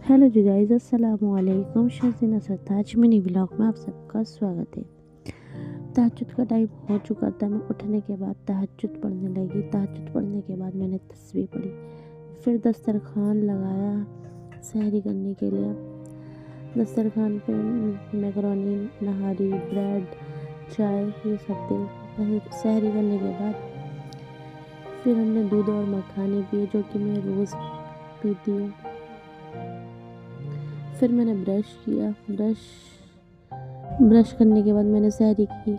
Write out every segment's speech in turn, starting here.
Hello जी guys, अस्सलाम वालेकुम। शज़ीना सरताज mini vlog में आप सबका स्वागत है। तहज्जुद का टाइम हो चुका था। मैं उठने के बाद तहज्जुद पढ़ने लगी। तहज्जुद पढ़ने के बाद मैंने तस्बीह पढ़ी, फिर दस्तरखान लगाया सहरी करने के लिए। दस्तरखान पे मैकरोनी, नहारी, ब्रेड, चाय ये सब दे। सहरी करने के बाद फिर हमने दूध और मखाने पिए, जो कि मैं रोज़ पीती हूँ। फिर मैंने ब्रश किया। ब्रश करने के बाद मैंने सहरी की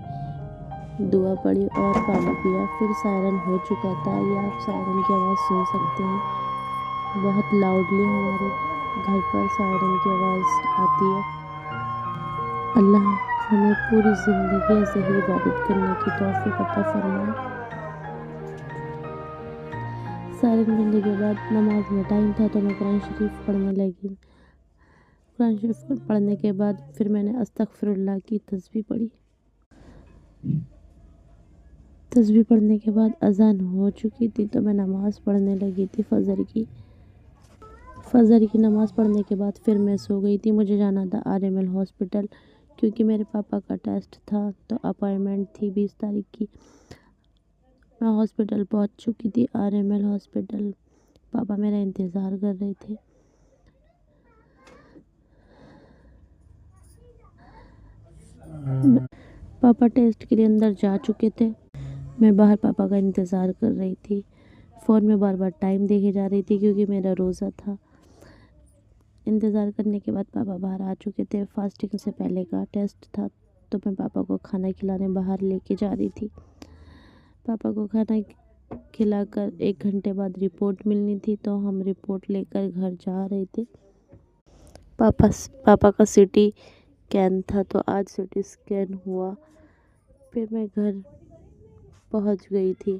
दुआ पढ़ी और पानी पिया। फिर सायरन हो चुका था। ये आप सायरन की आवाज़ सुन सकते हैं, बहुत लाउडली हमारे घर पर सायरन की आवाज़ आती है। अल्लाह हमें पूरी ज़िंदगी ऐसे ही इबादत करने की तौफीक अता फरमाए। सायरन करने के बाद नमाज में टाइम था तो मैं कुरान शरीफ पढ़ने लगी। कुरान शरीफ पढ़ने के बाद फिर मैंने अस्तगफिरुल्लाह की तस्बीह पढ़ी। तस्बीह पढ़ने के बाद अज़ान हो चुकी थी तो मैं नमाज़ पढ़ने लगी थी फ़जर की नमाज़ पढ़ने के बाद फिर मैं सो गई थी। मुझे जाना था RML हॉस्पिटल, क्योंकि मेरे पापा का टेस्ट था तो अपॉइंटमेंट थी 20 तारीख की। मैं हॉस्पिटल पहुंच चुकी थी, RML हॉस्पिटल। पापा मेरा इंतज़ार कर रहे थे। पापा टेस्ट के लिए अंदर जा चुके थे। मैं बाहर पापा का इंतज़ार कर रही थी। फ़ोन में बार बार टाइम देखे जा रही थी, क्योंकि मेरा रोज़ा था। इंतज़ार करने के बाद पापा बाहर आ चुके थे। फास्टिंग से पहले का टेस्ट था तो मैं पापा को खाना खिलाने बाहर लेके जा रही थी। पापा को खाना खिलाकर 1 घंटे बाद रिपोर्ट मिलनी थी, तो हम रिपोर्ट लेकर घर जा रहे थे। पापा का CT स्कैन था तो आज CT स्कैन हुआ। फिर मैं घर पहुंच गई थी।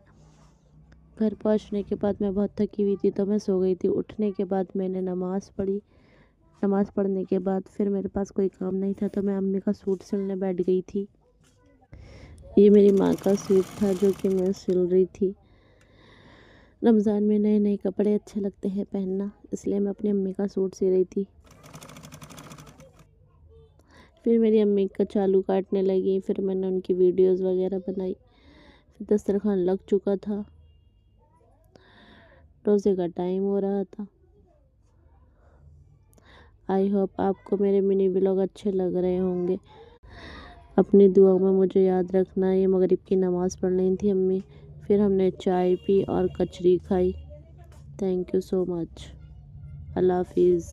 घर पहुंचने के बाद मैं बहुत थकी हुई थी तो मैं सो गई थी। उठने के बाद मैंने नमाज़ पढ़ी। नमाज़ पढ़ने के बाद फिर मेरे पास कोई काम नहीं था तो मैं अम्मी का सूट सिलने बैठ गई थी। ये मेरी माँ का सूट था जो कि मैं सिल रही थी। रमज़ान में नए नए कपड़े अच्छे लगते हैं पहनना, इसलिए मैं अपनी अम्मी का सूट सी रही थी। फिर मेरी अम्मी का चालू काटने लगी। फिर मैंने उनकी वीडियोस वगैरह बनाई। फिर दस्तरखान लग चुका था। रोज़े का टाइम हो रहा था। आई होप आपको मेरे मिनी व्लॉग अच्छे लग रहे होंगे। अपनी दुआ में मुझे याद रखना। ये मगरिब की नमाज़ पढ़ रही थी अम्मी। फिर हमने चाय पी और कचरी खाई। Thank you so much. Allah हाफिज़।